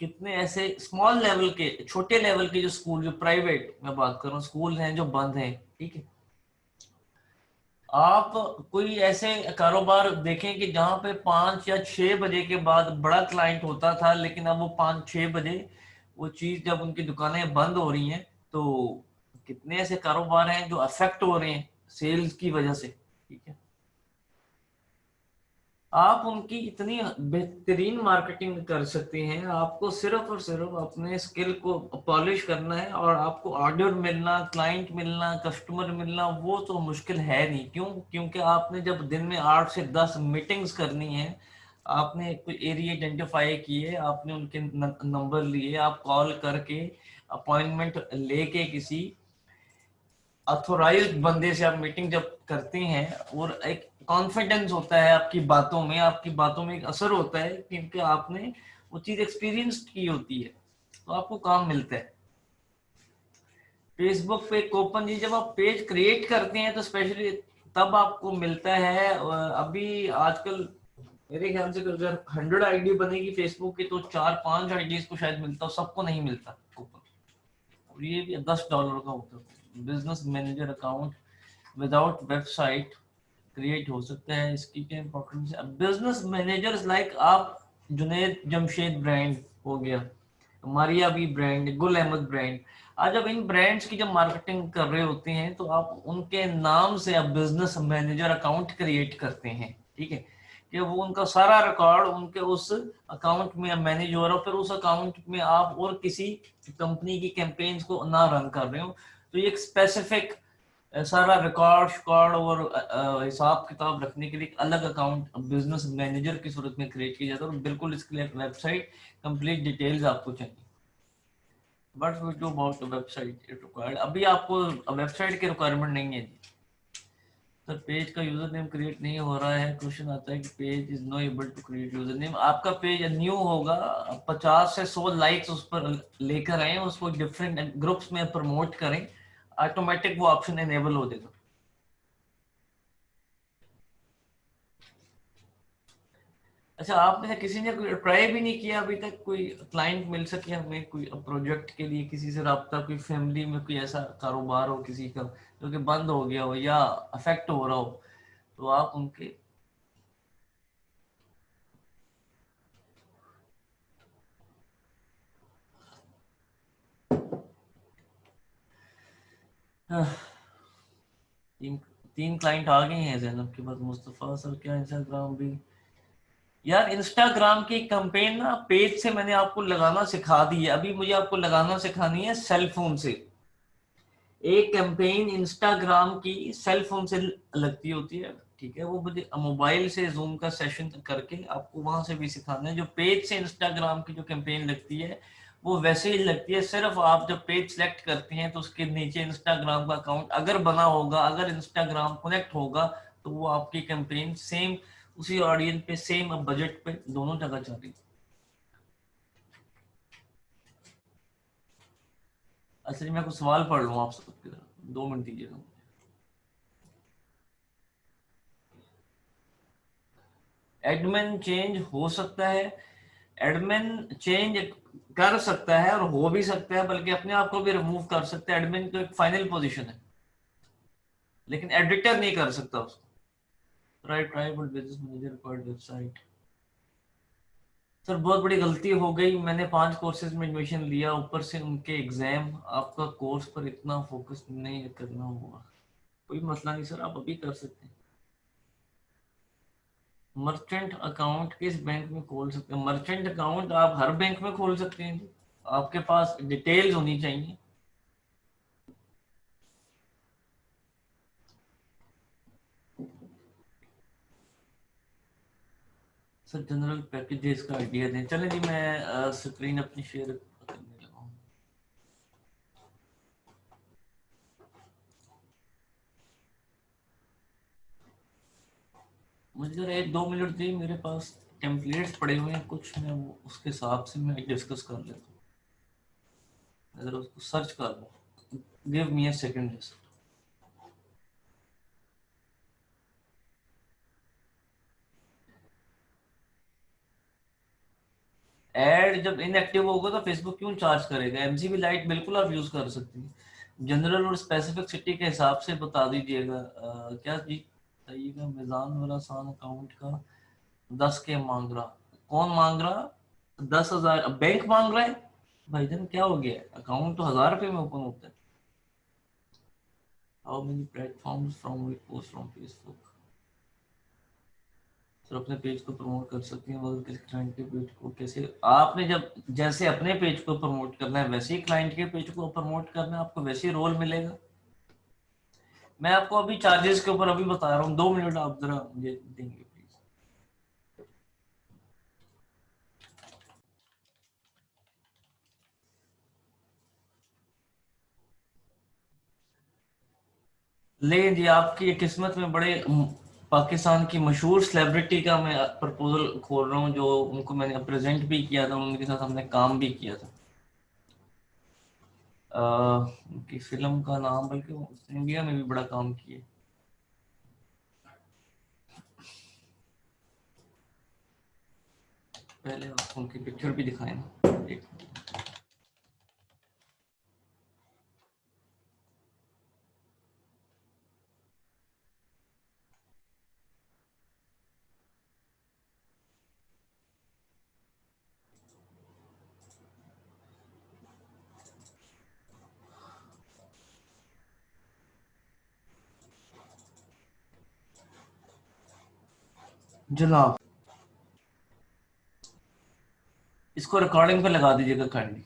कितने ऐसे small level के, छोटे लेवल के जो स्कूल, जो प्राइवेट मैं बात कर रहा हूँ, स्कूल हैं जो बंद हैं, ठीक है। आप कोई ऐसे कारोबार देखें कि जहां पे 5 या 6 बजे के बाद बड़ा क्लाइंट होता था, लेकिन अब वो 5-6 बजे वो चीज, जब उनकी दुकानें बंद हो रही हैं, तो कितने ऐसे कारोबार हैं जो अफेक्ट हो रहे हैं सेल्स की वजह से, ठीक है। आप उनकी इतनी बेहतरीन मार्केटिंग कर सकते हैं, आपको सिर्फ और सिर्फ अपने स्किल को पॉलिश करना है, और आपको ऑर्डर मिलना, क्लाइंट मिलना, कस्टमर मिलना वो तो मुश्किल है नहीं। क्यों? क्योंकि आपने जब दिन में 8 से 10 मीटिंग्स करनी है, आपने कोई एरिया आइडेंटिफाई किए, आपने उनके नंबर लिए, आप कॉल करके अपॉइंटमेंट लेके किसी अथोराइज्ड बंदे से आप मीटिंग जब करते हैं, और एक कॉन्फिडेंस होता है आपकी बातों में, आपकी बातों में एक असर होता है क्योंकि आपने वो चीज एक्सपीरियंस की होती है, तो आपको काम मिलता है। फेसबुक पे कोपन जी, जब आप पेज क्रिएट करते हैं तो स्पेशली तब आपको मिलता है। अभी आजकल मेरे ख्याल से अगर 100 आईडी बनेगी फेसबुक की, तो 4-5 आईडीज को शायद मिलता हो, सबको नहीं मिलता कूपन। और ये भी $10 का होता है। Business manager account without website create हो सकता है, इसकी क्या इंपॉर्टेंस है? बिजनेस मैनेजर्स लाइक आप, जुनेद जमशेद ब्रांड हो गया, मारिया भी ब्रांड, गुल अहमद ब्रांड, आज अब इन ब्रांड्स की जब मार्केटिंग कर रहे होते हैं तो आप उनके नाम से आप बिजनेस मैनेजर अकाउंट क्रिएट करते हैं, ठीक है। कि वो उनका सारा रिकॉर्ड उनके उस अकाउंट में मैनेज हो रहा हो, फिर उस अकाउंट में आप और किसी कंपनी की कैंपेन्स को ना रन कर रहे हो। तो ये एक स्पेसिफिक सारा रिकॉर्ड शिकॉर्ड और हिसाब किताब रखने के लिए एक अलग अकाउंट बिजनेस मैनेजर की सूरत में क्रिएट किया जाता है, और बिल्कुल इसके लिए वेबसाइट कंप्लीट डिटेल्स आपको चाहिए। But we do about website it required, अभी आपको वेबसाइट की रिक्वायरमेंट नहीं है जी। सर पेज का यूजर नेम क्रिएट नहीं हो रहा है, क्वेश्चन आता है कि page is no able to create user name. आपका पेज न्यू होगा, 50 से 100 लाइक्स उस पर लेकर आए, उसको डिफरेंट ग्रुप्स में प्रमोट करें, ऑटोमेटिक वो ऑप्शन एनेबल हो जाएगा। अच्छा, आपने किसी ने कोई ट्राई भी नहीं किया अभी तक, कोई क्लाइंट मिल सके हमें, कोई प्रोजेक्ट के लिए किसी से राब्ता, कोई फैमिली में कोई ऐसा कारोबार हो किसी का जो कि बंद हो गया हो या अफेक्ट हो रहा हो, तो आप उनके। हाँ, तीन 3 क्लाइंट आ गए हैं जैनब के पास। मुस्तफा सर क्या इंस्टाग्राम भी, यार इंस्टाग्राम की कैंपेन ना पेज से मैंने आपको लगाना सिखा दी है, अभी मुझे आपको लगाना सिखानी है सेल फोन से। एक कैंपेन इंस्टाग्राम की सेल फोन से लगती होती है, ठीक है। वो मुझे मोबाइल से जूम का सेशन करके आपको वहां से भी सिखाना है। जो पेज से इंस्टाग्राम की जो कैंपेन लगती है वो वैसे ही लगती है, सिर्फ आप जब पेज सेलेक्ट करते हैं तो उसके नीचे इंस्टाग्राम का अकाउंट अगर बना होगा, अगर इंस्टाग्राम कनेक्ट होगा, तो वो आपकी कैंपेन सेम उसी ऑडियंस पे, सेम बजट पे, दोनों जगह चल रही है। अच्छा, मैं कुछ सवाल पढ़ लूँ आप सबके, 2 मिनट दीजिएगा। एडमिन चेंज हो सकता है, एडमिन चेंज कर सकता है और हो भी सकता है, बल्कि अपने आप को भी रिमूव कर सकता है। एडमिन तो एक फाइनल पोजीशन है, लेकिन एडिटर नहीं कर सकता उसको। Right, tribal business manager required website. Sir बहुत बड़ी गलती हो गई, मैंने 5 कोर्सेज में एडमिशन लिया, ऊपर से उनके एग्जाम, आपका कोर्स पर इतना फोकस नहीं करना होगा। कोई मसला नहीं सर, आप अभी कर सकते हैं। मर्चेंट अकाउंट किस बैंक में खोल सकते हैं? मर्चेंट अकाउंट आप हर बैंक में खोल सकते हैं जी, आपके पास डिटेल्स होनी चाहिए। सर जनरल पैकेजेस का आइडिया दें। चलें जी, मैं स्क्रीन अपनी शेयर करने लगा हूँ। मुझे जरा 1-2 मिनट दी, मेरे पास टेम्पलेट्स पड़े हुए हैं कुछ, मैं वो उसके हिसाब से मैं डिस्कस कर लेता हूँ, अगर उसको सर्च कर लूँ। Give me a second. Add जब इनएक्टिव होगा तो फेसबुक क्यों चार्ज करेगा? एमसीबी लाइट बिल्कुल आप यूज कर सकती हैं। जनरल और स्पेसिफिक सिटी के हिसाब से बता दीजिएगा। क्या जी बताइएगा? मिजान वाला सान अकाउंट का 10K मांग रहा, कौन मांग रहा? 10,000 बैंक मांग रहा है? भाईजान क्या हो गया? अकाउंट तो 1,000 रुपए में ओपन होता है। How many platforms from post from Facebook? Sir अपने पेज को प्रमोट कर सकती हैं, मगर किसी क्लाइंट के पेज को कैसे? आपने जब जैसे अपने पेज को प्रमोट करना है वैसे ही क्लाइंट के पेज को प्रमोट करना है, आपको वैसे ही रोल मिलेगा। मैं आपको अभी चार्जेस के ऊपर अभी बता रहा हूँ, 2 मिनट आप जरा मुझे देंगे प्लीज। ले जी, आपकी किस्मत में बड़े पाकिस्तान की मशहूर सेलिब्रिटी का मैं प्रपोजल खोल रहा हूँ, जो उनको मैंने प्रेजेंट भी किया था, उनके साथ हमने काम भी किया था। उनकी फिल्म का नाम, बल्कि इंडिया में भी बड़ा काम किया। पहले आपको उनकी पिक्चर भी दिखाए ना, एक जनाब, इसको रिकॉर्डिंग पे लगा दीजिएगा काइंडली।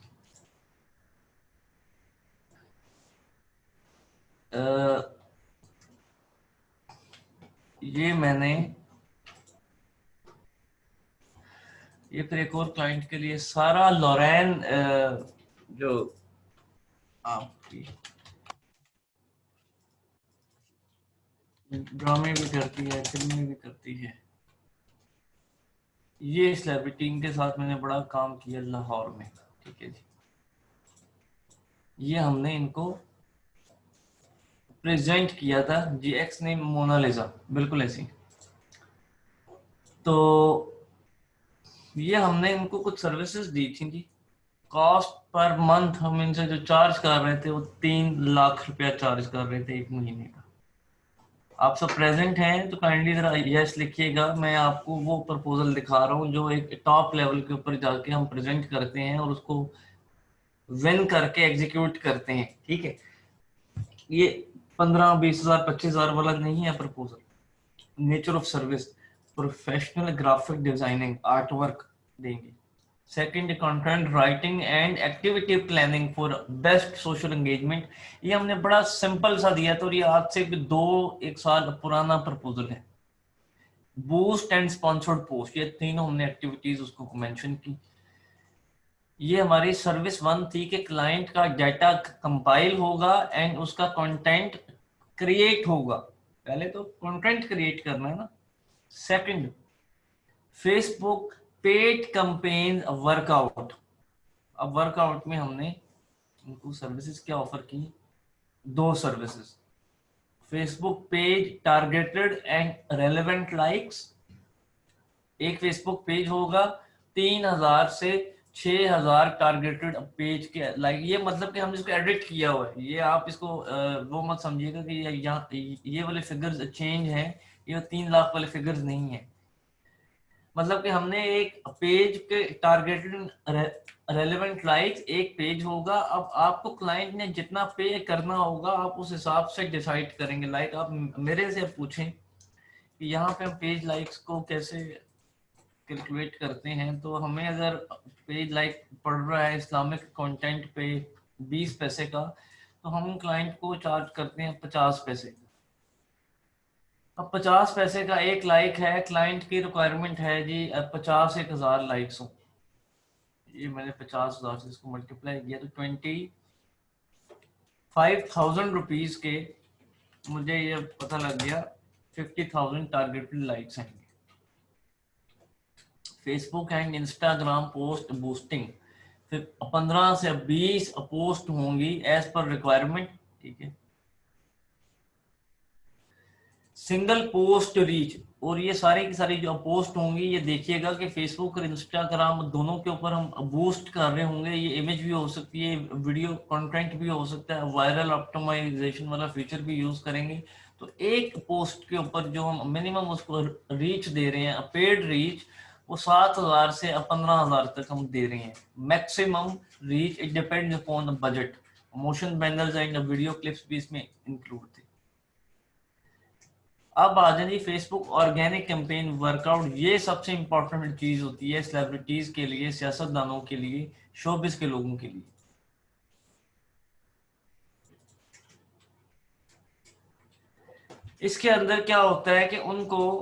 ये मैंने ये फिर एक और क्लाइंट के लिए सारा लॉरेन, जो आपकी ड्रामे भी करती है, फिल्में भी करती है, ये सेलिब्रिटी के साथ मैंने बड़ा काम किया लाहौर में। ठीक है जी, ये हमने इनको प्रेजेंट किया था जी, एक्स ने मोनालिजा, बिल्कुल ऐसी। तो ये हमने इनको कुछ सर्विसेज दी थी जी। कॉस्ट पर मंथ हम इनसे जो चार्ज कर रहे थे वो 3 लाख रुपया चार्ज कर रहे थे 1 महीने का। आप सब प्रेजेंट हैं तो काइंडली जरा यस लिखिएगा। मैं आपको वो प्रपोजल दिखा रहा हूँ जो एक टॉप लेवल के ऊपर जाके हम प्रेजेंट करते हैं और उसको विन करके एग्जीक्यूट करते हैं। ठीक है, ये 15-20 हजार 25 हजार वाला नहीं है proposal. Nature of service, professional graphic designing, art work देंगे। Second, content writing and activity planning for best social engagement. ये हमने बड़ा सिंपल सा दिया था और ये आज से 1 साल पुराना प्रपोजल है। बूस्ट एंड स्पॉन्सर्ड पोस्ट, ये तीनों हमने एक्टिविटीज उसको मेंशन की। ये हमारी सर्विस 1 थी कि क्लाइंट का डाटा कंपाइल होगा एंड उसका कंटेंट क्रिएट होगा। पहले तो कंटेंट क्रिएट करना है ना। Second, Facebook paid campaign workout. अब वर्कआउट में हमने उनको सर्विसेज क्या ऑफर की? 2 services, Facebook page targeted and relevant likes. एक फेसबुक पेज होगा, 3,000 से 6,000 टारगेटेड पेज के लाइक। ये मतलब कि हमने इसको एडिट किया हुआ है, ये आप इसको वो मत समझिएगा कि यहाँ ये वाले फिगर्स चेंज हैं, ये 3 लाख वाले फिगर्स नहीं है। मतलब कि हमने एक पेज के टारगेटेड रेलेवेंट लाइक्स एक पेज होगा। अब आपको क्लाइंट ने जितना पे करना होगा आप उस हिसाब से डिसाइड करेंगे। लाइक आप मेरे से पूछें कि यहाँ पे हम पेज लाइक्स को कैसे कैलकुलेट करते हैं, तो हमें अगर पेज लाइक पड़ रहा है इस्लामिक कंटेंट पे 20 पैसे का, तो हम क्लाइंट को चार्ज करते हैं 50 पैसे। अब 50 पैसे का एक लाइक है, क्लाइंट की रिक्वायरमेंट है जी 50 1,000 लाइक्स हो। ये मैंने 50,000 से इसको मल्टीप्लाई किया तो 25,000 रुपीज के मुझे ये पता लग गया 50,000 टारगेटेड लाइक्स हैं। Facebook and Instagram post boosting, फिर 15 से 20 पोस्ट होंगी एज पर रिक्वायरमेंट। ठीक है, सिंगल पोस्ट रीच, और ये सारी की सारी जो पोस्ट होंगी ये देखिएगा कि फेसबुक और इंस्टाग्राम दोनों के ऊपर हम बूस्ट कर रहे होंगे। ये इमेज भी हो सकती है, वीडियो कंटेंट भी हो सकता है, वायरल ऑप्टिमाइजेशन वाला फीचर भी यूज करेंगे। तो एक पोस्ट के ऊपर जो हम मिनिमम उसको रीच दे रहे हैं, पेड रीच, वो 7,000 से 15,000 तक हम दे रहे हैं maximum reach. It depends upon the budget. Motion banners and video clips भी इसमें इंक्लूड थे। अब आ जाए फेसबुक ऑर्गेनिक कैंपेन वर्कआउट। ये सबसे इंपॉर्टेंट चीज होती है सेलिब्रिटीज के लिए, सियासतदानों के लिए, शोबिस के लोगों के लिए। इसके अंदर क्या होता है कि उनको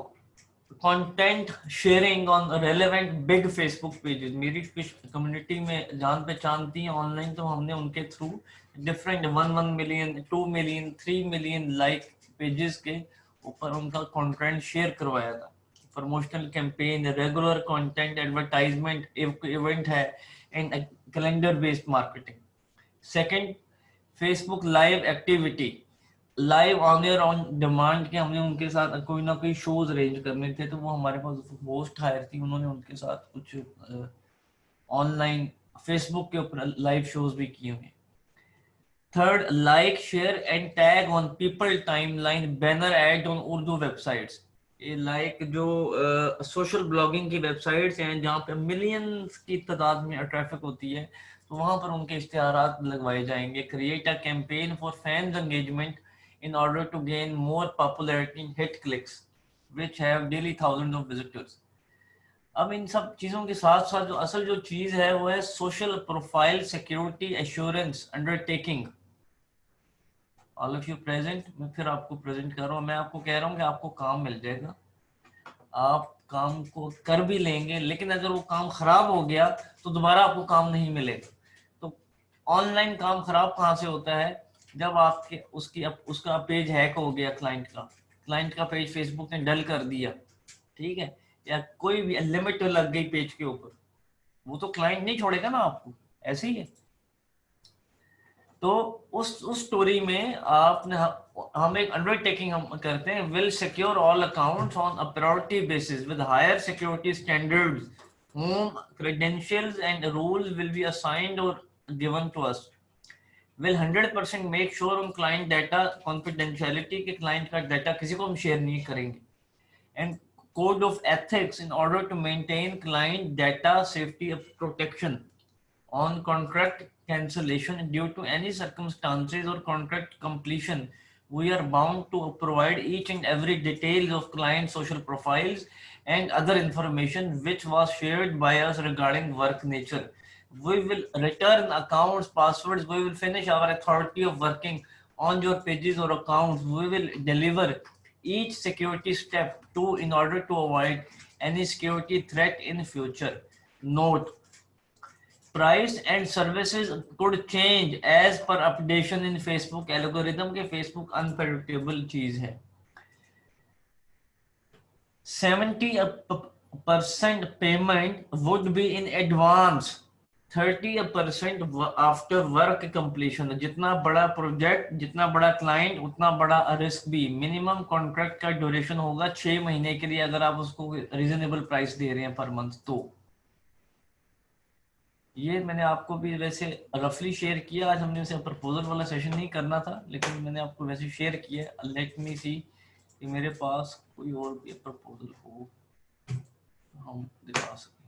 content sharing on relevant big Facebook pages. मेरी कम्युनिटी में जान पहचान थी ऑनलाइन, तो हमने उनके through different 1 million 2 million 3 million like pages के ऊपर उनका कंटेंट शेयर करवाया था। Promotional campaign, regular content, advertisement, event है, and calendar based marketing. Second, Facebook live activity, live on air on demand के हमने उनके साथ कोई ना कोई शोज अरेंज करने थे, तो वो हमारे पास होस्ट हायर थी, उन्होंने उनके साथ कुछ ऑनलाइन फेसबुक के ऊपर लाइव शोज भी किए हुए। Third, like share and tag on people timeline banner add on Urdu websites. ये लाइक जो सोशल ब्लॉगिंग की वेबसाइट्स हैं जहाँ पे मिलियंस की तादाद में ट्रैफिक होती है, तो वहां पर उनके इश्तिहारात लगवाए जाएंगे। Create a campaign for fans engagement in order to gain more popularity in hit clicks which have daily thousands of visitors। अब इन सब चीजों के साथ साथ जो असल जो चीज है वो है social profile security assurance undertaking. All of you present, मैं फिर आपको प्रेजेंट कर रहा हूँ। मैं आपको कह रहा हूँ कि आपको काम मिल जाएगा, आप काम को कर भी लेंगे, लेकिन अगर वो काम खराब हो गया तो दोबारा आपको काम नहीं मिलेगा। तो ऑनलाइन काम खराब कहाँ से होता है? जब आपके उसका पेज हैक हो गया, क्लाइंट का पेज फेसबुक ने डल कर दिया, ठीक है, या कोई भी लिमिट लग गई पेज के ऊपर, वो तो क्लाइंट नहीं छोड़ेगा ना आपको, ऐसे ही है। तो उस स्टोरी में आपने हम एक अंडरटेकिंग हम करते हैं, will secure all accounts on a priority basis with higher security standards, whom credentials and rules will be assigned or given to us, will 100% make sure on client data confidentiality के client का data किसी को हम share नहीं करेंगे, and code of ethics in order to maintain client data safety protection on contract cancellation due to any circumstances or contract completion. We are bound to provide each and every details of client social profiles and other information which was shared by us regarding work nature. We will return accounts, passwords. We will finish our authority of working on your pages or accounts. We will deliver each security step to in order to avoid any security threat in future. Note: price and services could change as per updation in Facebook algorithm के Facebook unpredictable चीज है। 70% payment would be in advance, 30% after work completion. जितना बड़ा project, जितना बड़ा client, उतना बड़ा risk भी। मिनिमम कॉन्ट्रैक्ट का ड्यूरेशन होगा 6 महीने के लिए, अगर आप उसको रीजनेबल प्राइस दे रहे हैं पर मंथ। तो ये मैंने आपको भी वैसे रफली शेयर किया। आज हमने उसे प्रपोजल वाला सेशन नहीं करना था, लेकिन मैंने आपको वैसे शेयर किया। लेट मी सी कि मेरे पास कोई और भी प्रपोजल हो हम दिखा सकें।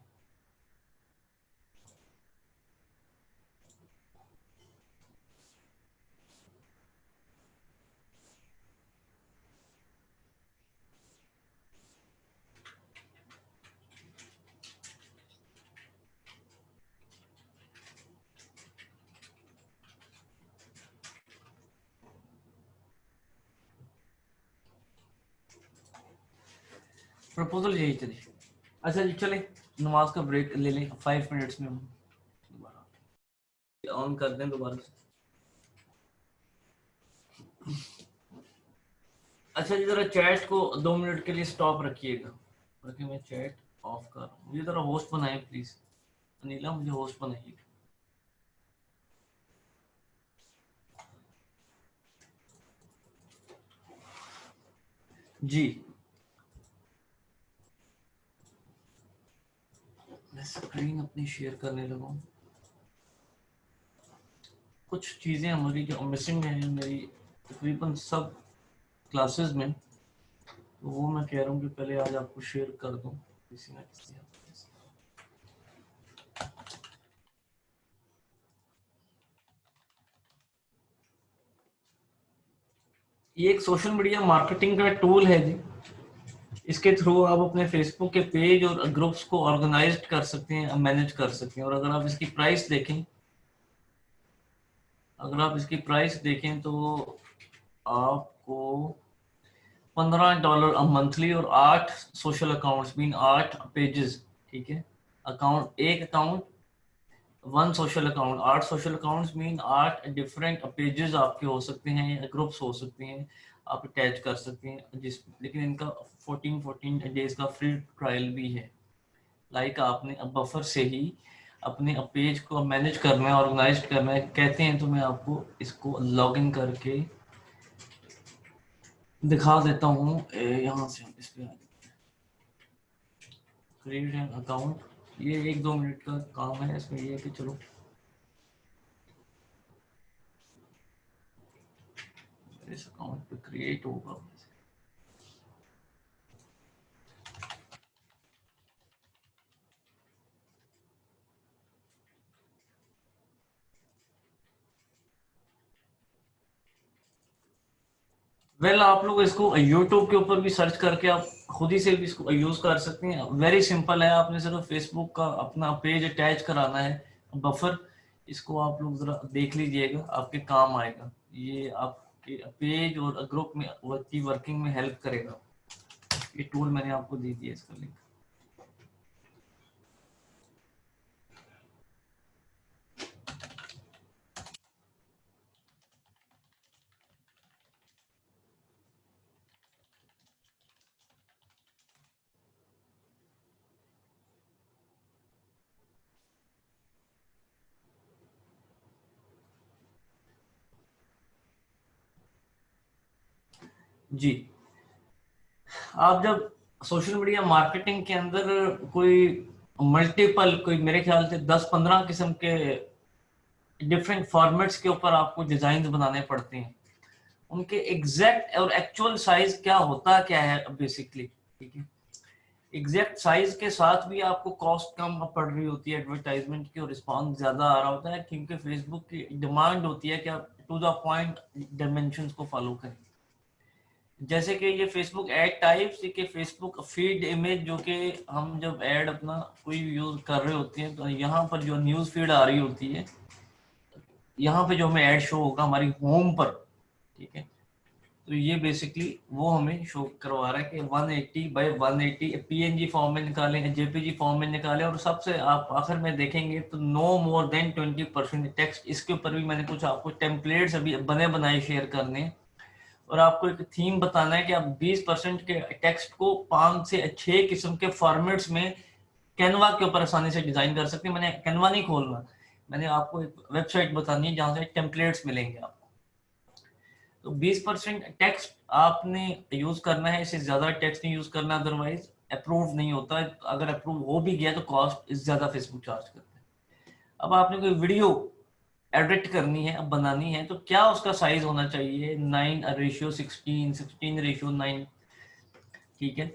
प्रपोजल यही चलिए। अच्छा जी, चले नमाज का ब्रेक ले लें 5 मिनट्स में। हम दोबारा ऑन कर दें दोबारा से। अच्छा जी, जरा चैट को 2 मिनट के लिए स्टॉप रखिएगा, क्योंकि मैं चैट ऑफ कर रहा हूँ। मुझे जरा होस्ट बनाए प्लीज, अनिला मुझे होस्ट बनाइए। जी, मैं स्क्रीन अपनी शेयर करने लगा हूँ। कुछ चीज़ें हमारी जो मिसिंग है मेरी तकरीबन सब क्लासेस में, तो वो मैं कह रहा हूँ कि पहले आज आपको शेयर कर दूँ किसी ना किसी हद से। ये एक सोशल मीडिया मार्केटिंग का टूल है जी। इसके थ्रू आप अपने फेसबुक के पेज और ग्रुप्स को ऑर्गेनाइज कर सकते हैं, मैनेज कर सकते हैं। और अगर आप इसकी प्राइस देखें, तो आपको $15 मंथली और 8 सोशल अकाउंट्स मीन 8 पेजेस, ठीक है। अकाउंट, एक account, one social account, 8 social accounts mean 8 different pages आपके हो सकते हैं, ग्रुप्स हो सकते हैं, आप अटैच कर सकते हैं। जिस लेकिन इनका 14 डेज का फ्री ट्रायल भी है। लाइक आपने अब बफर से ही अपने पेज को मैनेज करना है, ऑर्गेनाइज करना है कहते हैं, तो मैं आपको इसको लॉगिन करके दिखा देता हूँ। यहाँ से हम इस पे क्रिएट एन अकाउंट, ये 1-2 मिनट का काम है। इसमें ये है कि चलो इस अकाउंट पे क्रिएट होगा। आप लोग इसको YouTube के ऊपर भी सर्च करके आप खुद ही से भी इसको यूज कर सकते हैं। वेरी सिंपल है, आपने सिर्फ फेसबुक का अपना पेज अटैच कराना है, बफर। इसको आप लोग जरा देख लीजिएगा, आपके काम आएगा। ये आपके पेज और ग्रुप में की वर्किंग में हेल्प करेगा। ये टूल मैंने आपको दे दिया, इसका लिंक। जी, आप जब सोशल मीडिया मार्केटिंग के अंदर कोई मल्टीपल, कोई मेरे ख्याल से 10-15 किस्म के डिफरेंट फॉर्मेट्स के ऊपर आपको डिजाइन बनाने पड़ते हैं, उनके एग्जैक्ट और एक्चुअल साइज क्या होता क्या है बेसिकली, ठीक है। एग्जैक्ट साइज के साथ भी आपको कॉस्ट कम पड़ रही होती है एडवर्टाइजमेंट की, और रिस्पॉन्स ज्यादा आ रहा होता है, क्योंकि फेसबुक की डिमांड होती है कि आप टू द पॉइंट डायमेंशंस को फॉलो करें। जैसे कि ये फेसबुक एड टाइप्स के फेसबुक फीड इमेज, जो कि हम जब ऐड अपना कोई यूज कर रहे होते हैं, तो यहाँ पर जो न्यूज फीड आ रही होती है, यहाँ पे जो हमें ऐड शो होगा हमारी होम पर, ठीक है। तो ये बेसिकली वो हमें शो करवा रहा है कि 180 बाय 180 पीएनजी फॉर्म में निकालें, जेपीजी फॉर्म में निकालें, और सबसे आप आखिर में देखेंगे तो नो मोर देन 20% टेक्स्ट। इसके ऊपर भी मैंने कुछ आपको टेम्पलेट्स अभी बने बनाए शेयर करने हैं, और आपको एक थीम बताना है कि आप 20% के टेक्स्ट को 5 से 6 किस्म के फॉर्मेट्स में कैनवा के ऊपर आसानी से डिजाइन कर सकते हैं। मैंने कैनवा नहीं खोलना, मैंने आपको एक वेबसाइट बतानी है जहां से टेम्पलेट्स मिलेंगे आपको। तो 20% टेक्स्ट आपने यूज करना है, इससे ज्यादा टेक्स्ट नहीं यूज करना, अदरवाइज अप्रूव नहीं होता है। अगर अप्रूव हो भी गया तो कॉस्ट ज्यादा फेसबुक चार्ज करता है। अब आपने कोई वीडियो एडिट करनी है, अब बनानी है, तो क्या उसका साइज होना चाहिए? 9:16, 16:9, ठीक है।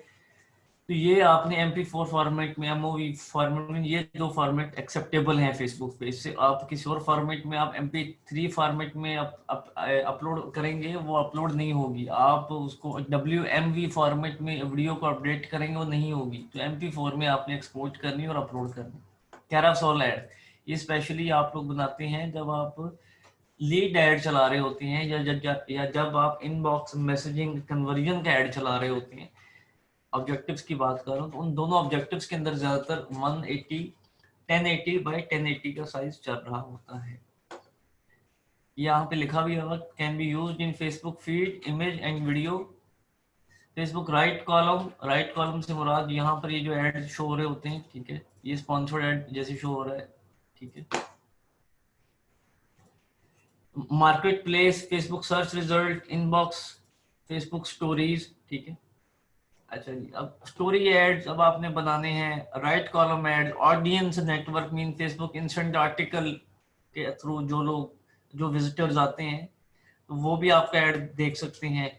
तो ये आपने MP4 फॉर्मेट में, MOV फॉर्मेट में, ये दो फॉर्मेट एक्सेप्टेबल हैं फेसबुक पे। इससे आप किसी और फॉर्मेट में, आप MP3 फॉर्मेट में अपलोड करेंगे, वो अपलोड नहीं होगी। आप उसको WMV फॉर्मेट में वीडियो को अपडेट करेंगे, वो नहीं होगी। तो MP4 में आपने एक्सपोर्ट करनी और अपलोड करनी। कैरासोल ऐड, ये स्पेशली आप लोग बनाते हैं जब आप लीड ऐड चला रहे होते हैं, या जब आप इनबॉक्स मैसेजिंग कन्वर्जन का ऐड चला रहे होते हैं। ऑब्जेक्टिव्स की बात कर रहा हूँ, तो उन दोनों ऑब्जेक्टिव्स के अंदर ज्यादातर 180 1080 बाय 1080 का साइज चल रहा होता है। यहाँ पे लिखा भी होगा can be used in Facebook feed image and video. Facebook right column से मुराद यहाँ पर ये जो ऐड शो हो रहे होते हैं, ठीक है, ये स्पॉन्सर्ड ऐड जैसे शो हो रहा है, ठीक है। Market place, Facebook search result, inbox, Facebook stories, ठीक है। अच्छा जी, अब स्टोरी एड्स अब आपने बनाने हैं, right column ad, audience network mean Facebook instant article के थ्रू जो लोग जो विजिटर्स आते हैं तो वो भी आपका ऐड देख सकते हैं।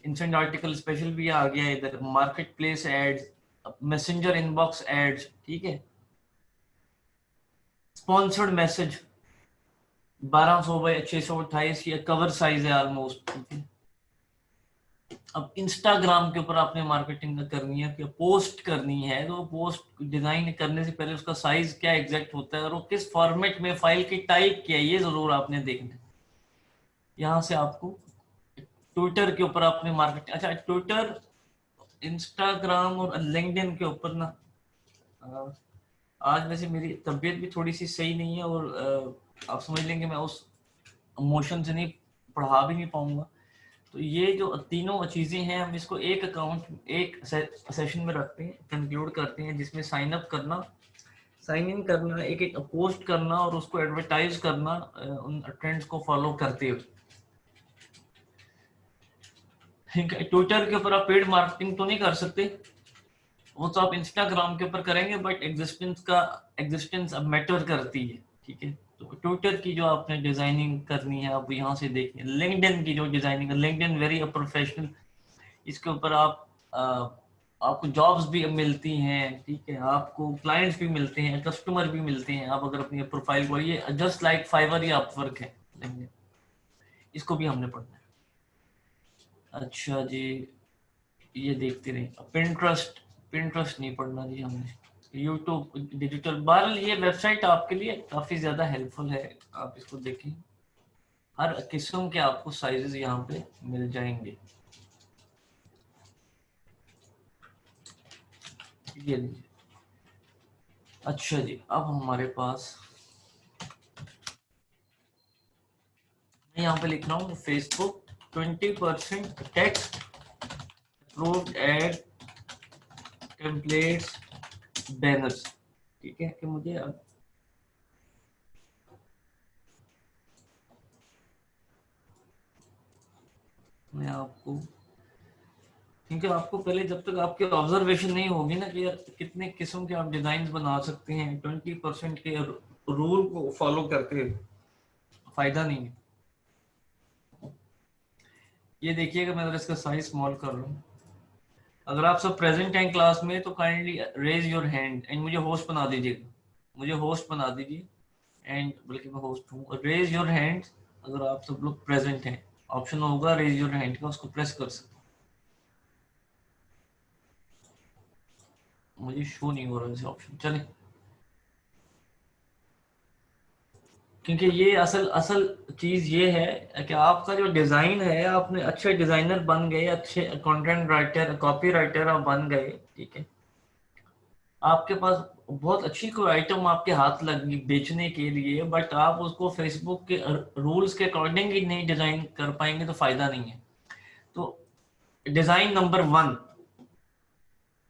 इंस्टेंट आर्टिकल स्पेशल भी आ गया है इधर, marketplace ads, messenger inbox ads, ठीक है, स्पॉन्सर्ड मैसेज 1200 बाई 628 या कवर साइज है ऑलमोस्ट, ठीक है। अब इंस्टाग्राम के ऊपर आपने मार्केटिंग करनी है, पोस्ट करनी है, तो पोस्ट डिजाइन करने से पहले उसका साइज क्या एग्जैक्ट होता है और वो किस फॉर्मेट में फाइल की टाइप क्या है ये जरूर आपने देखना है। यहाँ से आपको ट्विटर के ऊपर आपने मार्केटिंग, अच्छा ट्विटर, इंस्टाग्राम और लिंक्डइन के ऊपर ना आज वैसे मेरी तबीयत भी थोड़ी सी सही नहीं है और आप समझ लेंगे मैं उस इमोशन से नहीं पढ़ा भी नहीं पाऊंगा। तो ये जो तीनों चीजें हैं हम इसको एक अकाउंट एक सेशन में रखते हैं, कंक्लूड करते हैं, जिसमें साइन अप करना, साइन इन करना, एक एक पोस्ट करना और उसको एडवर्टाइज करना उन ट्रेंड्स को फॉलो करते हुए। ट्विटर के ऊपर आप पेड मार्केटिंग तो नहीं कर सकते, वो तो आप इंस्टाग्राम के ऊपर करेंगे, बट एग्जिस्टेंस अब मैटर करती है, ठीक है। तो ट्विटर की जो आपने डिजाइनिंग करनी है आप यहाँ से देखिए, लिंक्डइन की जो डिजाइनिंग है, लिंक्डइन वेरी प्रोफेशनल, इसके ऊपर आपको जॉब्स भी मिलती हैं, ठीक है, आपको क्लाइंट्स भी मिलते हैं, कस्टमर भी मिलते हैं, आप अगर अपनी प्रोफाइल को, ये जस्ट लाइक फाइवर या अपवर्क है, इसको भी हमने पढ़ना है। अच्छा जी, ये देखते रहे। पिंटरेस्ट, पिंटरेस्ट नहीं पढ़ना जी हमने, यूट्यूब डिजिटल, बहरहाल ये वेबसाइट आपके लिए काफी ज्यादा हेल्पफुल है, आप इसको देखें, हर किस्म के आपको साइजेस यहाँ पे मिल जाएंगे। ये लीजिए। अच्छा जी, अब हमारे पास मैं यहाँ पे लिख रहा हूँ Facebook 20% text approved ad templates banners, ठीक है, कि मुझे अब मैं आपको, क्योंकि आपको पहले जब तक आपकी ऑब्जर्वेशन नहीं होगी ना कि यार कितने किस्म के आप डिजाइन बना सकते हैं 20% के रूल को फॉलो करके फायदा नहीं है। ये देखिएगा मैं अगर इसका साइज स्मॉल कर रहा हूँ, अगर आप सब प्रेजेंट हैं क्लास में तो kindly raise your hand and मुझे होस्ट बना दीजिएगा, मुझे होस्ट बना दीजिए एंड, बल्कि मैं होस्ट हूँ, रेज योर हैंड अगर आप सब लोग प्रेजेंट हैं, ऑप्शन होगा रेज योर हैंड का, उसको प्रेस कर सकते, मुझे शो नहीं हो रहा है ऑप्शन, चले, क्योंकि ये असल असल चीज ये है कि आपका जो डिजाइन है, आपने अच्छे डिजाइनर बन गए, अच्छे कंटेंट राइटर, कॉपी राइटर आप बन गए, ठीक है, आपके पास बहुत अच्छी कोई आइटम आपके हाथ लगी बेचने के लिए, बट आप उसको फेसबुक के रूल्स के अकॉर्डिंग ही नहीं डिजाइन कर पाएंगे तो फायदा नहीं है। तो डिजाइन नंबर 1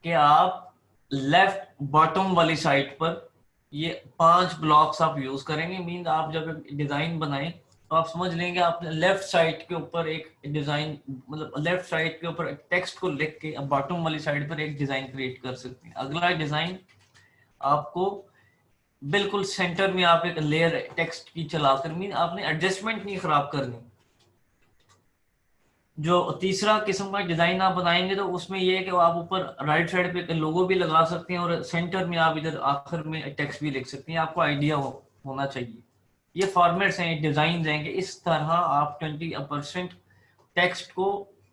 कि आप लेफ्ट बॉटम वाली साइड पर ये 5 ब्लॉक्स आप यूज करेंगे, मीन आप जब डिजाइन बनाएं तो आप समझ लेंगे आपने लेफ्ट साइड के ऊपर एक डिजाइन, मतलब लेफ्ट साइड के ऊपर टेक्स्ट को लिख के बॉटम वाली साइड पर एक डिजाइन क्रिएट कर सकते हैं। अगला डिजाइन आपको बिल्कुल सेंटर में आप एक लेयर टेक्स्ट की चलाकर, मीन आपने एडजस्टमेंट नहीं खराब करनी। जो तीसरा किस्म का डिजाइन आप बनाएंगे तो उसमें ये है कि आप ऊपर राइट साइड पे लोगो भी लगा सकते हैं और सेंटर में आप इधर आखिर में टेक्स्ट भी लिख सकते हैं, आपको आइडिया होना चाहिए। ये फॉर्मेट्स हैं, डिजाइन हैं कि इस तरह आप 20% टेक्स्ट को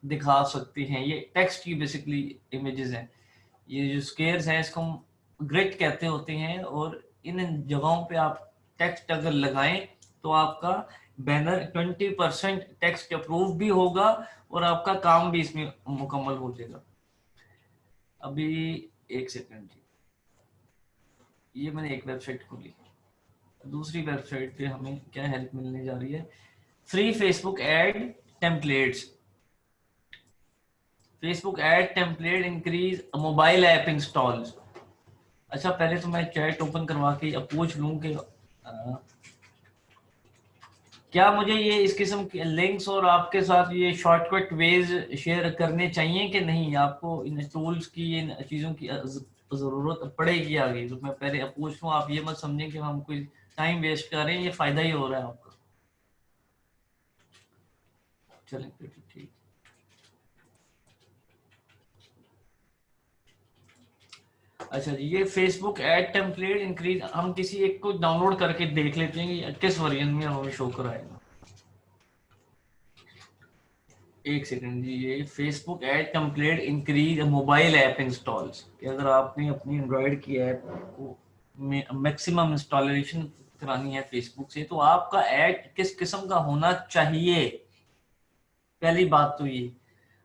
दिखा सकते हैं। ये टेक्स्ट की बेसिकली इमेजेस हैं, ये जो स्क्वायर्स हैं इसको हम ग्रिड कहते होते हैं, और इन जगहों पे आप टेक्स्ट अगर लगाएं तो आपका बैनर 20% टेक्स्ट अप्रूव भी होगा और आपका काम भी इसमें मुकम्मल हो जाएगा। अभी एक सेकंड जी, ये मैंने एक वेबसाइट खोली, दूसरी वेबसाइट पे हमें क्या हेल्प मिलने जा रही है, free Facebook ad templates, Facebook ad template increase mobile app installs. अच्छा पहले तो मैं चैट ओपन करवा के अब पूछ लूं कि क्या मुझे ये इस किस्म के लिंक्स और आपके साथ ये शॉर्टकट वेज शेयर करने चाहिए कि नहीं? आपको इन टूल्स की, इन चीज़ों की ज़रूरत पड़ेगी आगे? तो मैं पहले पूछ लूँ, आप ये मत समझें कि हम कोई टाइम वेस्ट कर रहे हैं, ये फ़ायदा ही हो रहा है आपका। चलें फिर तो ठीक। अच्छा जी, ये फेसबुक एड टेम्पलेट इंक्रीज, हम किसी एक को डाउनलोड करके देख लेते हैं कि किस वर्जन में हमें शो कराएगा। एक सेकंड जी, ये Facebook ad template increase mobile app installs, कि अगर आपने अपनी एंड्रॉयड की ऐप को मैक्सिमम इंस्टॉलेशन करानी है फेसबुक से, तो आपका ऐड किस किस्म का होना चाहिए? पहली बात तो ये।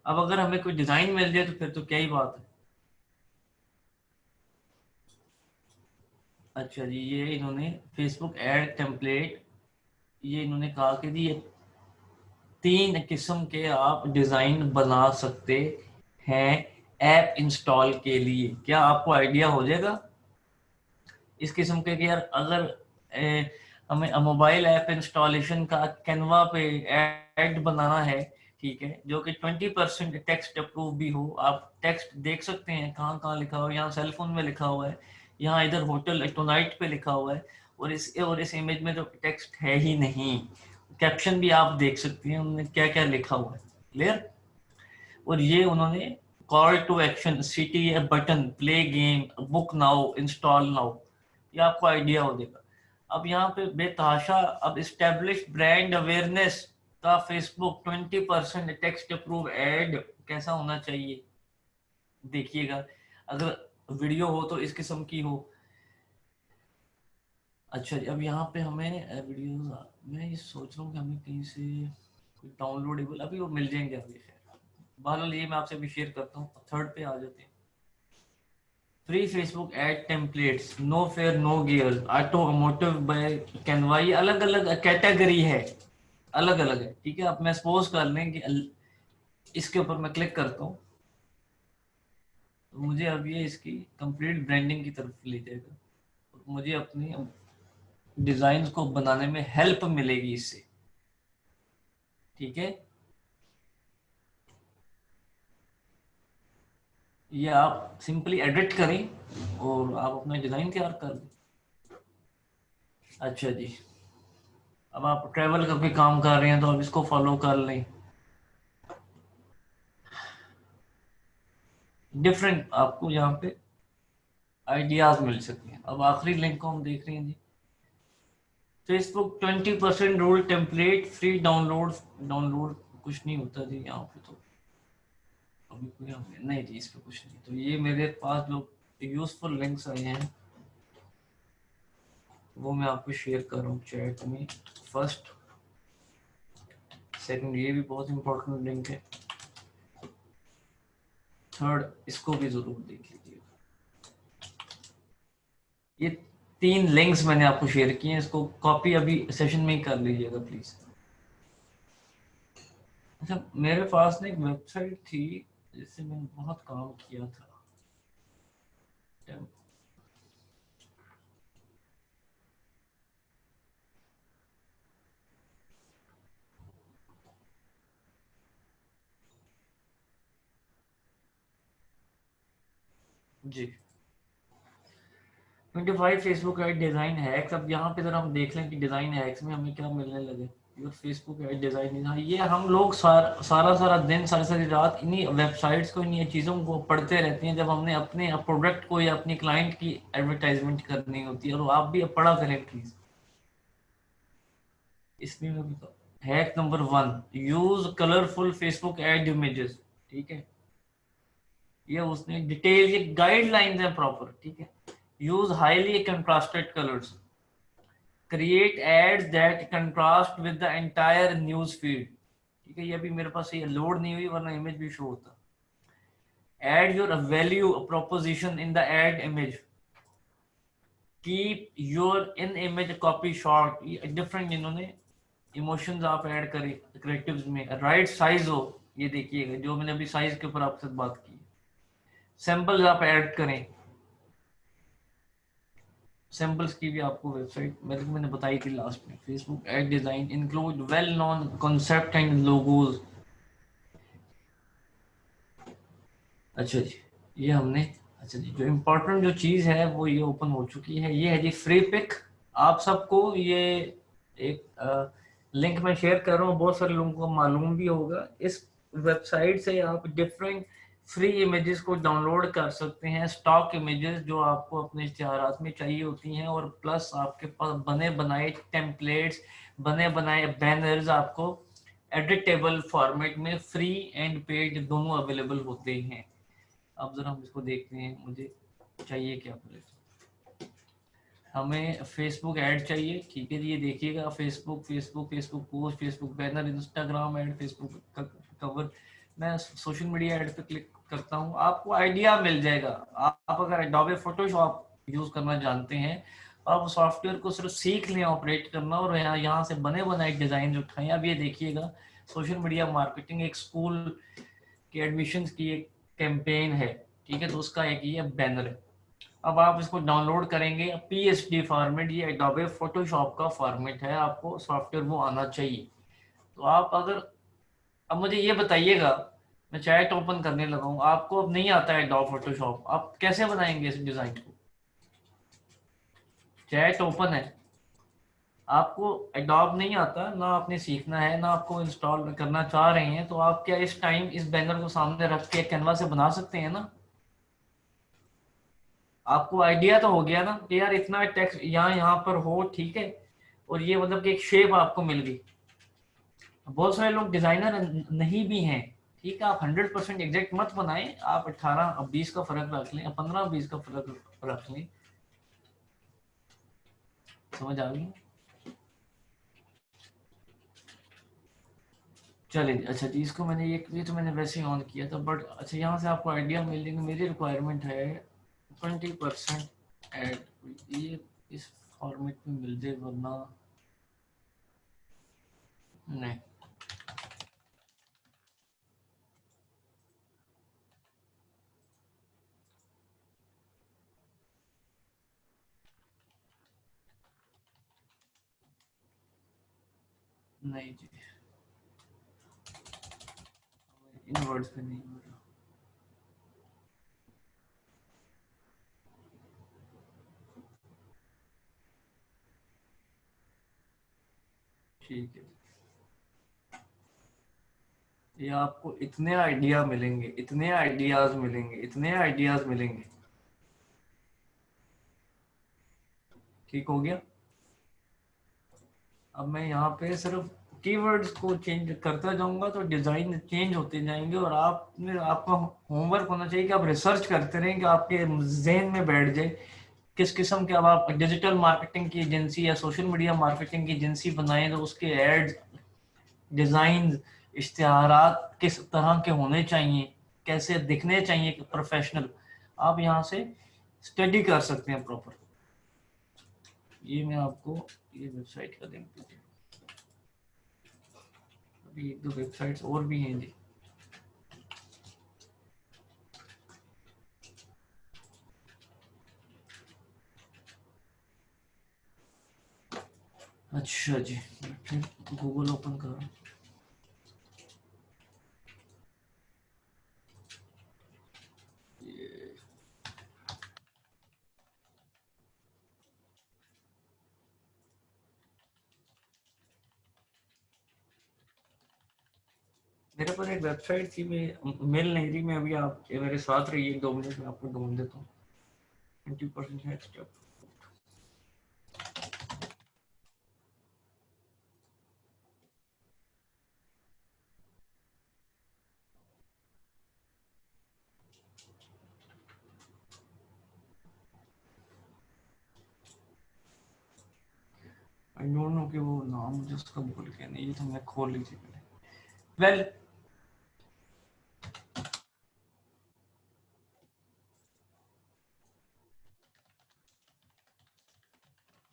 अब अगर हमें कोई डिजाइन मिल जाए तो फिर तो क्या ही बात है। अच्छा जी, ये इन्होंने फेसबुक एड टेम्पलेट, ये इन्होंने कहा कि जी ये 3 किस्म के आप डिजाइन बना सकते हैं ऐप इंस्टॉल के लिए। क्या आपको आइडिया हो जाएगा इस किस्म के कि यार अगर हमें मोबाइल ऐप इंस्टॉलेशन का कैनवा पे ऐड बनाना है, ठीक है, जो कि 20% टेक्स्ट अप्रूव भी हो, आप टेक्स्ट देख सकते हैं कहाँ कहाँ लिखा हुआ है, यहाँ सेल फोन में लिखा हुआ है, यहाँ इधर होटल टोनाइट पे लिखा हुआ है, और इस इमेज में तो टेक्स्ट है ही नहीं, कैप्शन भी आप देख सकते हैं उन्होंने क्या क्या लिखा हुआ है। क्लियर? और ये उन्होंने call to action, city button, play game, book now, install now, ये आपको आइडिया हो जाएगा। अब यहाँ पे बेतहाशा, अब स्टैब्लिश ब्रांड अवेयरनेस का फेसबुक 20% टेक्स्ट अप्रूव एड कैसा होना चाहिए, देखिएगा। अगर वीडियो हो तो इस किस्म की हो। अच्छा जी, अब यहाँ पे हमें वीडियो, मैं ये सोच रहा हूँ कि हमें कहीं से कोई डाउनलोडेबल अभी वो मिल जाएंगे अभी। बहरहाल ये मैं आपसे भी शेयर करता हूँ। थर्ड पे आ जाते हैं। Free Facebook ad templates, no fear no gear, automotive by Canva, ये अलग अलग कैटेगरी है, अलग अलग है, ठीक है। अब मैं सपोज कर लें कि इसके ऊपर मैं क्लिक करता हूँ तो मुझे अब ये इसकी कंप्लीट ब्रांडिंग की तरफ ले जाएगा, मुझे अपनी डिजाइन को बनाने में हेल्प मिलेगी इससे, ठीक है। ये आप सिंपली एडिट करें और आप अपना डिजाइन तैयार कर दें। अच्छा जी, अब आप ट्रैवल करके काम कर रहे हैं तो आप इसको फॉलो कर लें। डिफरेंट आपको यहाँ पे आइडियाज मिल सकते हैं। अब आखिरी लिंक को हम देख रहे हैं जी, Facebook 20% rule template free download. Download कुछ नहीं होता जी यहाँ पे, तो अभी कोई नहीं जी, इस पे कुछ नहीं। तो ये मेरे पास जो यूजफुल लिंक्स आए हैं वो मैं आपको शेयर कर रहा हूँ चैट में। फर्स्ट, सेकंड, ये भी बहुत इंपॉर्टेंट लिंक है। थर्ड, इसको भी जरूर देख लीजिए। ये 3 लिंक्स मैंने आपको शेयर किए हैं, इसको कॉपी अभी सेशन में ही कर लीजिएगा प्लीज। अच्छा, मेरे पास ना एक वेबसाइट थी जिससे मैंने बहुत काम किया था। जी, 25 फेसबुक एड डिजाइन हैक्स। अब यहाँ पे जरा हम देख लें कि डिजाइन हैक्स में हमें क्या मिलने लगे। योर फेसबुक एड डिजाइन, हाँ, ये हम लोग सारा सारा दिन, सारी सारी रात इन्हीं वेबसाइट्स को, इन्हीं चीज़ों को पढ़ते रहते हैं जब हमने अपने प्रोडक्ट को या अपनी क्लाइंट की एडवर्टाइजमेंट करनी होती है। और आप भी अब पढ़ा करें प्लीज। इसमें मैं बताऊँ, hack number 1, use colourful Facebook ad images, ठीक है। ये उसने डिटेल, ये गाइडलाइंस है प्रॉपर, ठीक है। Use highly contrasted colours, create ads that contrast with the entire news feed, ठीक है। ये अभी मेरे पास ये लोड नहीं हुई वरना इमेज भी शो होता। Add your value proposition in the ad image, keep your in image copy short, ये डिफरेंट इन्होंने इमोशंस आप ऐड करें क्रिएटिव्स में। राइट साइज हो, ये देखिएगा जो मैंने अभी साइज के ऊपर आपसे बात की। सैंपल्स आप ऐड करें। सैम्पल्स की भी आपको वेबसाइट मैंने बताई थी लास्ट में। Facebook ad design include well known concept and logos. अच्छा जी, ये हमने, अच्छा जी, जो इम्पोर्टेंट जो चीज़ है वो ये ओपन हो चुकी है। ये है जी फ्री पिक। आप सबको ये एक लिंक मैं शेयर कर रहा हूँ, बहुत सारे लोगों को मालूम भी होगा। इस वेबसाइट से आप डिफरेंट फ्री इमेजेस को डाउनलोड कर सकते हैं, स्टॉक इमेजेस जो आपको अपने इश्तिहारात में चाहिए होती हैं, और प्लस आपके पास बने बनाए टेम्पलेट्स, बने बनाए बैनर्स आपको एडिटेबल फॉर्मेट में फ्री एंड पेड दोनों अवेलेबल होते हैं। अब जरा हम इसको देखते हैं, मुझे चाहिए क्या पहले। हमें फेसबुक ऐड चाहिए, ठीक है जी। ये देखिएगा, Facebook Facebook Facebook post, Facebook banner, Instagram add, Facebook cover. मैं सोशल मीडिया ऐड पे क्लिक करता हूँ, आपको आइडिया मिल जाएगा। आप अगर एडोबे फोटोशॉप यूज करना जानते हैं, आप सॉफ्टवेयर को सिर्फ सीख लें ऑपरेट करना, और यहाँ से बने बनाए डिजाइन उठाएं। अब ये देखिएगा, सोशल मीडिया मार्केटिंग एक स्कूल के एडमिशन की एक कैंपेन है, ठीक है, तो उसका एक ये बैनर है। अब आप इसको डाउनलोड करेंगे, पीएसडी फॉर्मेट, ये एडोबे फोटोशॉप का फॉर्मेट है, आपको सॉफ्टवेयर वो आना चाहिए। तो आप अगर, अब मुझे ये बताइएगा, मैं चैट ओपन करने लगा हूँ, आपको अब नहीं आता है एडोबे फोटोशॉप, आप कैसे बनाएंगे इस डिजाइन को? चैट ओपन है, आपको एडोब नहीं आता ना, आपने सीखना है ना, आपको इंस्टॉल करना चाह रहे हैं, तो आप क्या इस टाइम इस बैनर को सामने रख के कैनवा से बना सकते हैं ना? आपको आइडिया तो हो गया ना कि यार इतना टेक्स्ट यहाँ पर हो, ठीक है, और ये मतलब कि एक शेप आपको मिल गई। बहुत सारे लोग डिजाइनर नहीं भी हैं, ठीक है, आप 100% एग्जैक्ट मत बनाएं, आप 18 20 का फर्क रख लें, 15 20 का फर्क रख लें। समझ आ गई? चलिए, अच्छा जी, इसको मैंने ये तो मैंने वैसे ही ऑन किया था, बट अच्छा यहाँ से आपको आइडिया मिल जाएगा। मेरी रिक्वायरमेंट है 20% एड, ये इस फॉर्मेट में मिल जाए, वरना नहीं। नहीं जी, इन वर्ड्स पे नहीं हो रहा। ठीक है, ये आपको इतने आइडिया मिलेंगे, इतने आइडियाज मिलेंगे, इतने आइडियाज मिलेंगे। ठीक हो गया। अब मैं यहाँ पे सिर्फ कीवर्ड्स को चेंज करता जाऊंगा तो डिजाइन चेंज होते जाएंगे, और आपका होमवर्क होना चाहिए कि आप रिसर्च करते रहें, कि आपके जहन में बैठ जाए किस किस्म के, अब आप डिजिटल मार्केटिंग की एजेंसी या सोशल मीडिया मार्केटिंग की एजेंसी बनाएं, तो उसके एड्स, डिजाइन, इश्तिहारात किस तरह के होने चाहिए, कैसे दिखने चाहिए प्रोफेशनल, आप यहाँ से स्टडी कर सकते हैं प्रॉपर। ये मैं आपको ये वेबसाइट का लिंक दे दूँ। अभी एक दो वेबसाइट्स और भी हैं जी। अच्छा जी, फिर गूगल ओपन करो। मेरे पास एक वेबसाइट थी, मैं मिल नहीं रही, मैं अभी आप ये मेरे साथ रहिए, 2 मिनट में आपको ढूंढ देता हूँ। 20% है स्टेप। आई डोंट नो कि वो नाम मुझे उसका भूल गया, नहीं ये तो मैं खोल ली थी पहले। Well,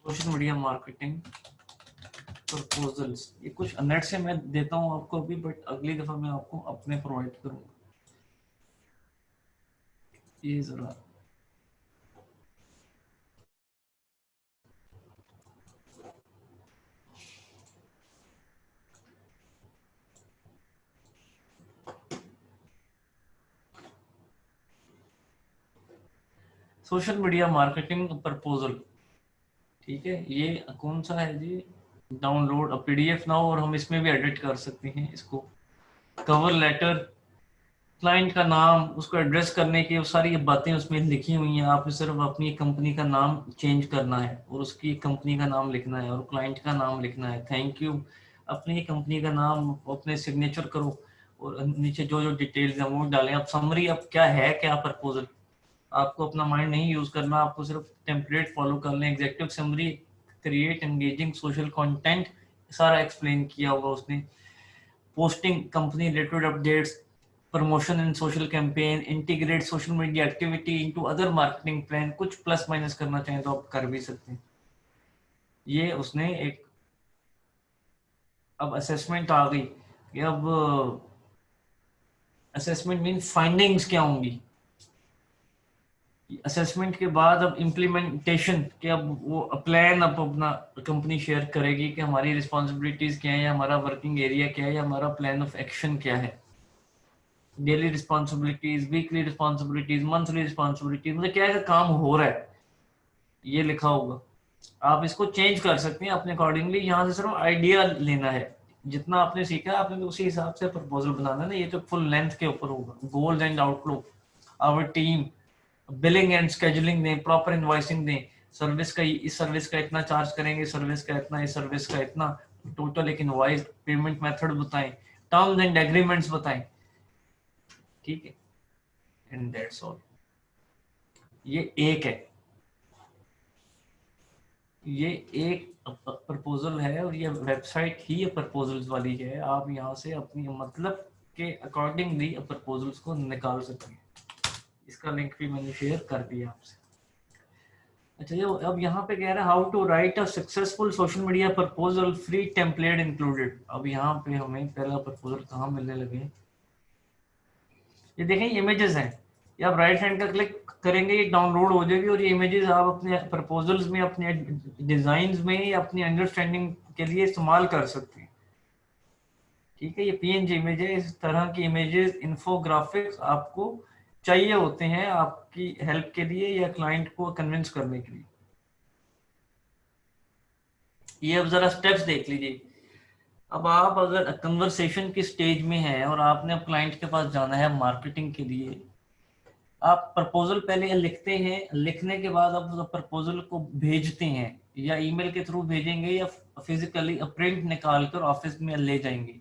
social media marketing proposals, ये कुछ नेट से मैं देता हूँ आपको अभी, बट अगली दफा मैं आपको अपने प्रोवाइड करूंगा। ये जरा सोशल मीडिया मार्केटिंग प्रपोजल, ठीक है। ये कौन सा है जी, डाउनलोड पीडीएफ नाउ, और हम इसमें भी एडिट कर सकते हैं इसको। कवर लेटर, क्लाइंट का नाम, उसको एड्रेस करने की वो सारी बातें उसमें लिखी हुई हैं। आपने सिर्फ अपनी कंपनी का नाम चेंज करना है और उसकी कंपनी का नाम लिखना है और क्लाइंट का नाम लिखना है, थैंक यू, अपनी कंपनी का नाम अपने सिग्नेचर करो और नीचे जो जो डिटेल्स हैं वो डालें। अब समरी, अब क्या है क्या प्रपोजल, आपको अपना माइंड नहीं यूज करना, आपको सिर्फ टेम्पलेट फॉलो कर लें। Executive summary, create engaging social content, सारा एक्सप्लेन किया होगा उसने। Posting company related updates, promotion इन social campaign, integrate social media activity into other marketing plan, कुछ प्लस माइनस करना चाहें तो आप कर भी सकते हैं। ये उसने एक, अब असेसमेंट आ गई कि अब असेसमेंट मीन फाइंडिंग्स क्या होंगी। असेसमेंट के बाद अब इम्प्लीमेंटेशन के, अब वो प्लान अब अपना कंपनी शेयर करेगी कि हमारी रिस्पॉन्सिबिलिटीज क्या है, या हमारा वर्किंग एरिया क्या है, या हमारा प्लान ऑफ एक्शन क्या है। Daily responsibilities, weekly responsibilities, monthly responsibilities, मतलब क्या काम हो रहा है ये लिखा होगा। आप इसको चेंज कर सकते हैं अपने अकॉर्डिंगली, यहाँ से सिर्फ आइडिया लेना है, जितना आपने सीखा है आपने उसी हिसाब से प्रपोजल बनाना है ना। ये तो फुल लेंथ के ऊपर होगा। Goals and outlook, our team, billing and scheduling दें, प्रॉपर इनवॉइसिंग दें, सर्विस का इस सर्विस का इतना चार्ज करेंगे, सर्विस का इतना, इस सर्विस का इतना, टोटल एक इनवॉइस, पेमेंट मेथड बताएं, टर्म्स एंड एग्रीमेंट्स बताएं, ठीक है। And that's all. ये एक है, ये एक प्रपोजल है और ये वेबसाइट ही प्रपोजल्स वाली है। आप यहाँ से अपनी मतलब के अकॉर्डिंगली प्रपोजल्स को निकाल सकते हैं। इसका लिंक भी मैंने शेयर कर दिया आपसे। अच्छा, ये अब यहाँ पे कह रहा है how to write a successful social media proposal, free template included. अब यहाँ पे हमें पहला प्रपोजल कहाँ मिलने लगे, ये देखें इमेजेस हैं, ये आप राइट हैंड का क्लिक करेंगे ये डाउनलोड हो जाएगी और ये इमेजेस आप अपने प्रपोजल्स में, अपने डिजाइन्स में, अपनी अंडरस्टैंडिंग के लिए इस्तेमाल कर सकते हैं, ठीक है। ये पीएनजी इमेज है, इस तरह की इमेजेस, इन्फोग्राफिक्स आपको चाहिए होते हैं आपकी हेल्प के लिए या क्लाइंट को कन्विंस करने के लिए। ये अब जरा स्टेप्स देख लीजिए। अब आप अगर कन्वर्सेशन की स्टेज में हैं और आपने अब क्लाइंट के पास जाना है मार्केटिंग के लिए, आप प्रपोजल पहले लिखते हैं, लिखने के बाद आप प्रपोजल को भेजते हैं, या ईमेल के थ्रू भेजेंगे या फिजिकली प्रिंट निकाल कर ऑफिस में ले जाएंगे।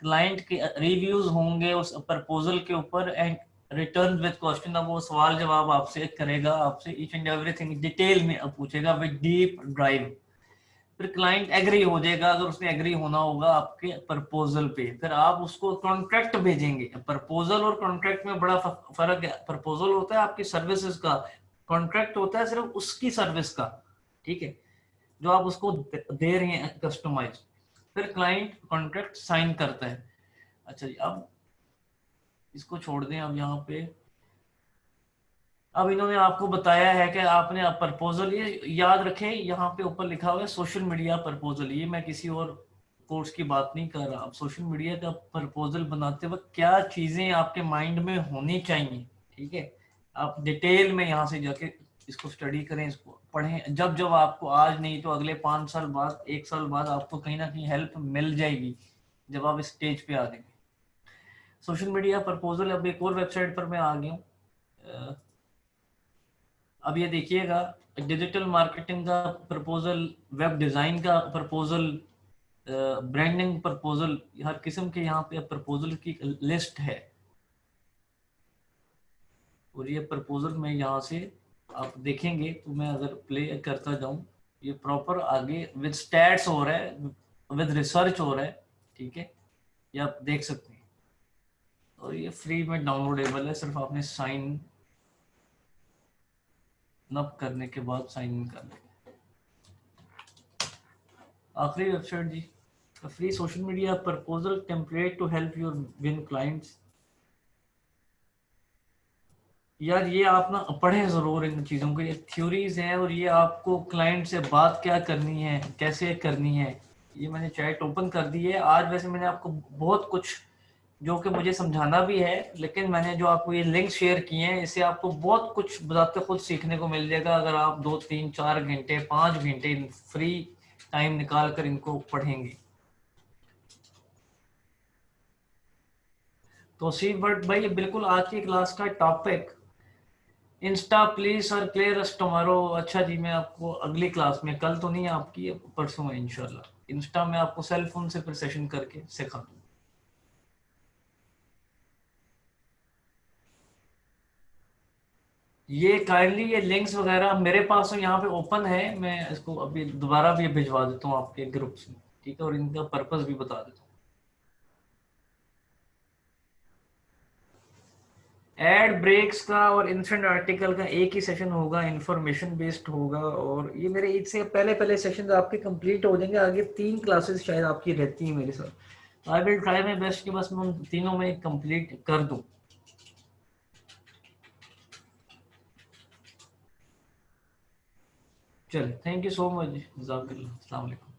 क्लाइंट के रिव्यूज होंगे उस प्रपोजल के ऊपर एंड रिटर्न विद क्वेश्चन। अब वो सवाल जवाब आपसे करेगा, आपसे ईच एंड एवरीथिंग डिटेल में पूछेगा विद डीप ड्राइव। फिर क्लाइंट एग्री हो जाएगा, अगर उसने एग्री होना होगा आपके प्रपोजल पे, फिर आप उसको कॉन्ट्रैक्ट भेजेंगे। प्रपोजल और कॉन्ट्रैक्ट में बड़ा फर्क है। प्रपोजल होता है आपकी सर्विसेज का, कॉन्ट्रैक्ट होता है सिर्फ उसकी सर्विस का, ठीक है, जो आप उसको दे रहे हैं कस्टमाइज। फिर क्लाइंट कॉन्ट्रैक्ट साइन करता है। अच्छा जी, अब इसको छोड़ दें। अब यहाँ पे अब इन्होंने आपको बताया है कि आपने प्रपोजल, ये याद रखें यहाँ पे ऊपर लिखा हुआ है सोशल मीडिया प्रपोजल। ये मैं किसी और कोर्स की बात नहीं कर रहा। अब सोशल मीडिया का प्रपोजल बनाते वक्त क्या चीजें आपके माइंड में होनी चाहिए, ठीक है। आप डिटेल में यहाँ से जाके इसको स्टडी करें, इसको पढ़ें। जब जब आपको आज नहीं तो अगले 5 साल बाद, 1 साल बाद आपको कहीं ना कहीं हेल्प मिल जाएगी जब आप इस स्टेज पे आ जाएंगे। सोशल मीडिया प्रपोजल, अब एक और वेबसाइट पर मैं आ गया हूँ। अब ये देखिएगा, डिजिटल मार्केटिंग का प्रपोजल, वेब डिजाइन का प्रपोजल, ब्रांडिंग प्रपोजल, हर किस्म के यहाँ पे प्रपोजल की लिस्ट है। और ये प्रपोजल में यहाँ से आप देखेंगे तो मैं अगर प्ले करता जाऊं, ये प्रॉपर आगे विद स्टैट्स हो रहा है, विद रिसर्च हो रहा है, ठीक है, ये आप देख सकते हैं। और ये फ्री में डाउनलोडेबल है, सिर्फ आपने साइन अप करने के बाद साइन इन कर लें। आखिरी वेबसाइट जी, free social media proposal template to help you win clients. यार ये आप ना पढ़ें जरूर इन चीजों को, ये थ्योरीज हैं और ये आपको क्लाइंट से बात क्या करनी है, कैसे करनी है। ये मैंने चैट ओपन कर दी है। आज वैसे मैंने आपको बहुत कुछ जो कि मुझे समझाना भी है, लेकिन मैंने जो आपको ये लिंक शेयर किए हैं इससे आपको बहुत कुछ बताते खुद सीखने को मिल जाएगा अगर आप 2 3 4 घंटे 5 घंटे फ्री टाइम निकाल कर इनको पढ़ेंगे। तो सी बट भाई बिल्कुल आज की क्लास का टॉपिक इंस्टा प्लीज और क्लियर अस टुमारो। अच्छा जी, मैं आपको अगली क्लास में, कल तो नहीं है आपकी, परसों है इंशाल्लाह, इंस्टा में आपको सेल फोन से फिर सेशन करके सिखा दूँ। ये काइंडली ये लिंक्स वगैरह मेरे पास तो यहाँ पे ओपन है, मैं इसको अभी दोबारा भी भिजवा देता हूँ आपके ग्रुप में, ठीक है, और इनका पर्पस भी बता देता हूँ। एड ब्रेक्स का और इंस्टेंट आर्टिकल का एक ही सेशन होगा, इंफॉर्मेशन बेस्ड होगा, और ये मेरे ईद से पहले पहले सेशन आपके कंप्लीट हो जाएंगे। आगे 3 क्लासेस शायद आपकी रहती हैं मेरे साथ। I will try my best कि बस मैं उन तीनों में कंप्लीट कर दूं। चलिए, थैंक यू सो मच, जज़ाकल्लाह, अस्सलाम वालेकुम।